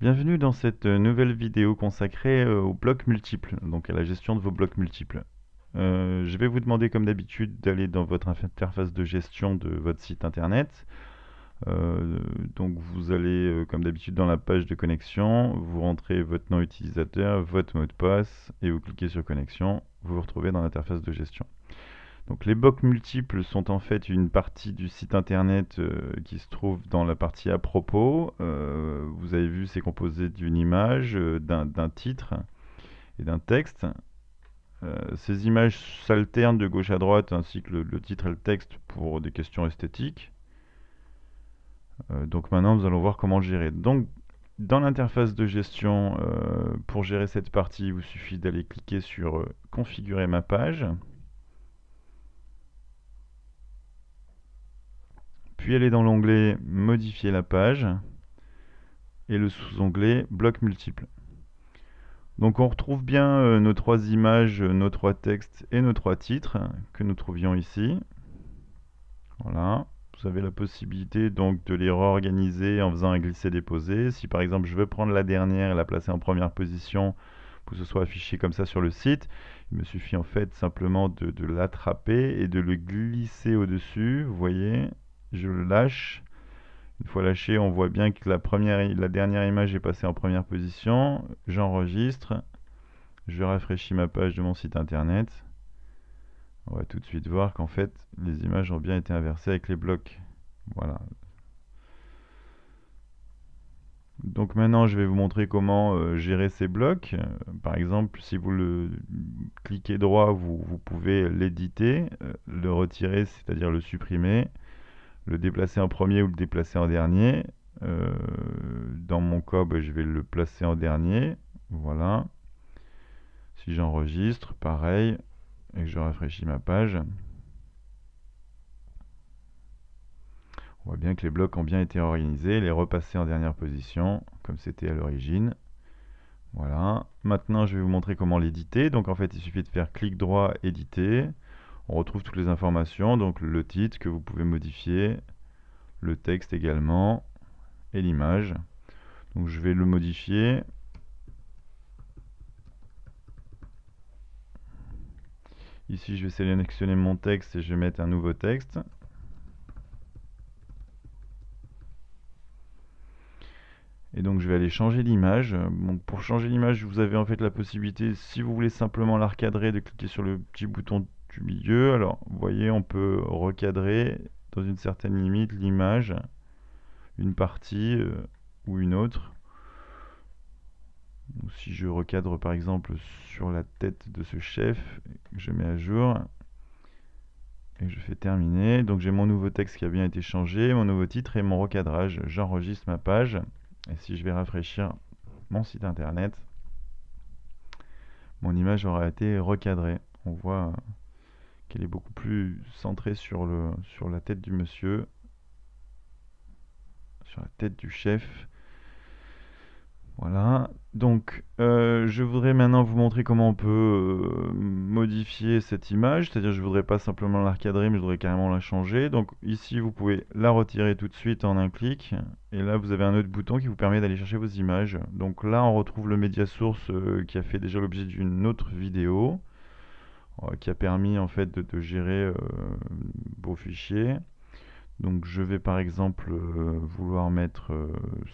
Bienvenue dans cette nouvelle vidéo consacrée aux blocs multiples, donc à la gestion de vos blocs multiples. Je vais vous demander comme d'habitude d'aller dans votre interface de gestion de votre site internet. Donc vous allez comme d'habitude dans la page de connexion, vous rentrez votre nom utilisateur, votre mot de passe et vous cliquez sur connexion, vous vous retrouvez dans l'interface de gestion. Donc les blocs multiples sont en fait une partie du site internet qui se trouve dans la partie à propos. Vous avez vu, c'est composé d'une image, d'un titre et d'un texte. Ces images s'alternent de gauche à droite ainsi que le titre et le texte pour des questions esthétiques. Donc maintenant nous allons voir comment le gérer. Donc dans l'interface de gestion, pour gérer cette partie, il vous suffit d'aller cliquer sur configurer ma page. Puis aller dans l'onglet modifier la page et le sous-onglet bloc multiple. Donc on retrouve bien nos trois images, nos trois textes et nos trois titres que nous trouvions ici. Voilà. Vous avez la possibilité donc de les réorganiser en faisant un glisser-déposer. Si par exemple je veux prendre la dernière et la placer en première position pour que ce soit affiché comme ça sur le site, il me suffit en fait simplement de l'attraper et de le glisser au-dessus. Vous voyez, je le lâche. Une fois lâché, on voit bien que la dernière image est passée en première position. J'enregistre. Je rafraîchis ma page de mon site internet. On va tout de suite voir qu'en fait, les images ont bien été inversées avec les blocs. Voilà. Donc maintenant, je vais vous montrer comment gérer ces blocs. Par exemple, si vous le cliquez droit, vous pouvez l'éditer, le retirer, c'est-à-dire le supprimer, le déplacer en premier ou le déplacer en dernier. Dans mon cas, je vais le placer en dernier. Voilà. Si j'enregistre, pareil, et que je rafraîchis ma page, on voit bien que les blocs ont bien été organisés, les repasser en dernière position, comme c'était à l'origine. Voilà. Maintenant, je vais vous montrer comment l'éditer. Donc en fait, il suffit de faire clic droit, éditer. On retrouve toutes les informations, donc le titre que vous pouvez modifier, le texte également, et l'image. Donc je vais le modifier. Ici, je vais sélectionner mon texte et je vais mettre un nouveau texte. Et donc je vais aller changer l'image. Donc pour changer l'image, vous avez en fait la possibilité, si vous voulez simplement la recadrer, de cliquer sur le petit bouton du milieu. Alors vous voyez, on peut recadrer dans une certaine limite l'image, une partie ou une autre. Donc, si je recadre par exemple sur la tête de ce chef, que je mets à jour, et que je fais terminer, donc j'ai mon nouveau texte qui a bien été changé, mon nouveau titre et mon recadrage. J'enregistre ma page, et si je vais rafraîchir mon site internet, mon image aura été recadrée. On voit qu'elle est beaucoup plus centrée sur la tête du monsieur, sur la tête du chef. Voilà, donc je voudrais maintenant vous montrer comment on peut modifier cette image, c'est-à-dire je voudrais pas simplement la recadrer, mais je voudrais carrément la changer. Donc ici vous pouvez la retirer tout de suite en un clic, et là vous avez un autre bouton qui vous permet d'aller chercher vos images. Donc là on retrouve le média source qui a fait déjà l'objet d'une autre vidéo, qui a permis en fait de gérer vos fichiers. Donc je vais par exemple vouloir mettre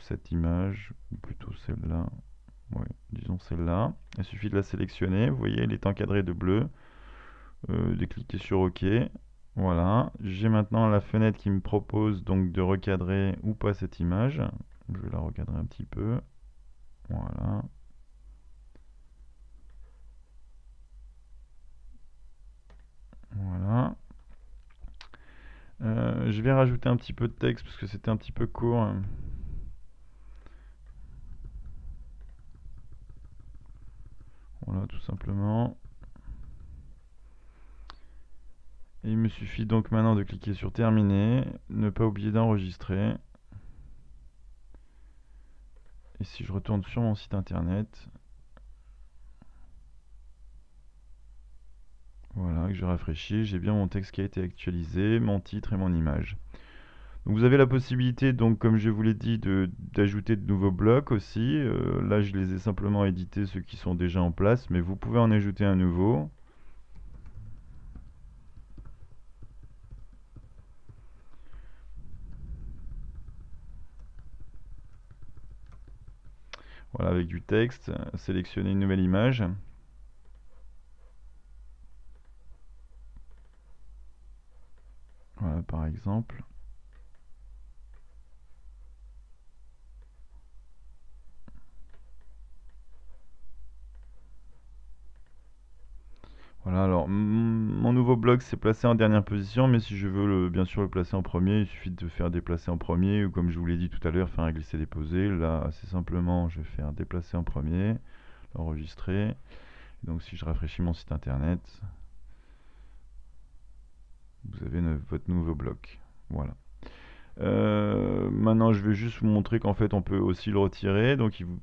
cette image, ou plutôt celle-là, ouais, disons celle-là. Il suffit de la sélectionner, vous voyez elle est encadrée de bleu, de cliquer sur OK. Voilà, j'ai maintenant la fenêtre qui me propose donc de recadrer ou pas cette image. Je vais la recadrer un petit peu, voilà. Voilà. Je vais rajouter un petit peu de texte parce que c'était un petit peu court. Voilà, tout simplement. Et il me suffit donc maintenant de cliquer sur terminer, ne pas oublier d'enregistrer. Et si je retourne sur mon site internet, voilà, que je rafraîchis, j'ai bien mon texte qui a été actualisé, mon titre et mon image. Donc vous avez la possibilité, donc comme je vous l'ai dit, d'ajouter de nouveaux blocs aussi. Là, je les ai simplement édités, ceux qui sont déjà en place, mais vous pouvez en ajouter un nouveau. Voilà, avec du texte, sélectionner une nouvelle image. Voilà, par exemple. Voilà, alors mon nouveau bloc s'est placé en dernière position, mais si je veux bien sûr le placer en premier, il suffit de faire déplacer en premier, ou comme je vous l'ai dit tout à l'heure, faire un glisser-déposer. Là, c'est simplement, je vais faire déplacer en premier, enregistrer. Donc si je rafraîchis mon site internet, vous avez votre nouveau bloc. Voilà. Maintenant, je vais juste vous montrer qu'en fait, on peut aussi le retirer. Donc, il vous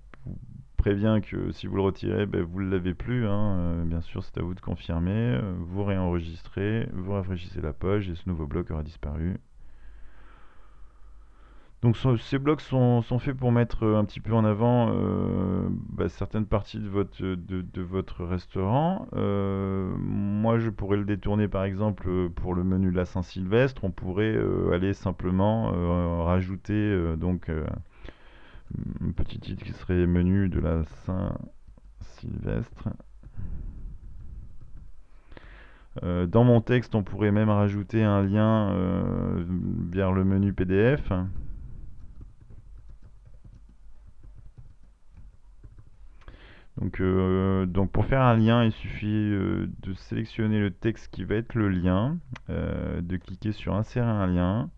prévient que si vous le retirez, ben, vous ne l'avez plus, hein. Bien sûr, c'est à vous de confirmer. Vous réenregistrez, vous rafraîchissez la page et ce nouveau bloc aura disparu. Donc ces blocs sont faits pour mettre un petit peu en avant certaines parties de votre restaurant. Moi, je pourrais le détourner par exemple pour le menu de la Saint-Sylvestre. On pourrait aller simplement rajouter un petit titre qui serait menu de la Saint-Sylvestre. Dans mon texte, on pourrait même rajouter un lien vers le menu PDF. Donc pour faire un lien, il suffit de sélectionner le texte qui va être le lien, de cliquer sur insérer un lien.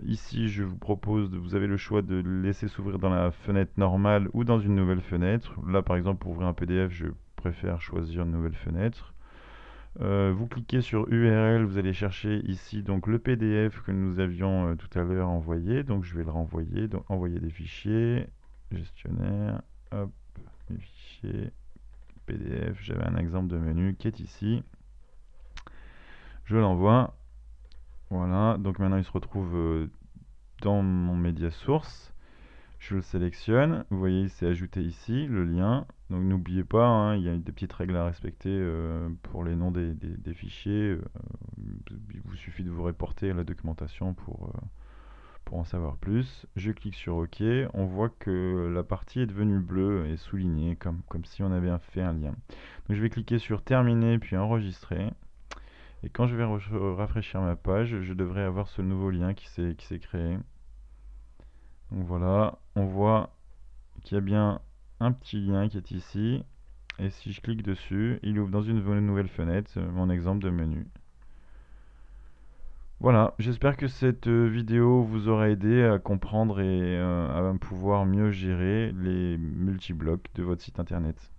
Ici, je vous propose, vous avez le choix de le laisser s'ouvrir dans la fenêtre normale ou dans une nouvelle fenêtre. Là, par exemple, pour ouvrir un PDF, je préfère choisir une nouvelle fenêtre. Vous cliquez sur URL, vous allez chercher ici donc le PDF que nous avions tout à l'heure envoyé. Donc je vais le renvoyer, donc envoyer des fichiers, gestionnaire, hop, mes fichiers, PDF, j'avais un exemple de menu qui est ici. Je l'envoie. Voilà, donc maintenant il se retrouve dans mon média source. Je le sélectionne, vous voyez c'est ajouté ici, le lien. Donc n'oubliez pas, hein, il y a des petites règles à respecter pour les noms des fichiers. Il vous suffit de vous reporter à la documentation pour en savoir plus. Je clique sur OK, on voit que la partie est devenue bleue et soulignée comme si on avait fait un lien. Donc je vais cliquer sur terminer puis enregistrer. Et quand je vais rafraîchir ma page, je devrais avoir ce nouveau lien qui s'est créé. Donc voilà, on voit qu'il y a bien un petit lien qui est ici. Et si je clique dessus, il ouvre dans une nouvelle fenêtre mon exemple de menu. Voilà, j'espère que cette vidéo vous aura aidé à comprendre et à pouvoir mieux gérer les multiblocs de votre site internet.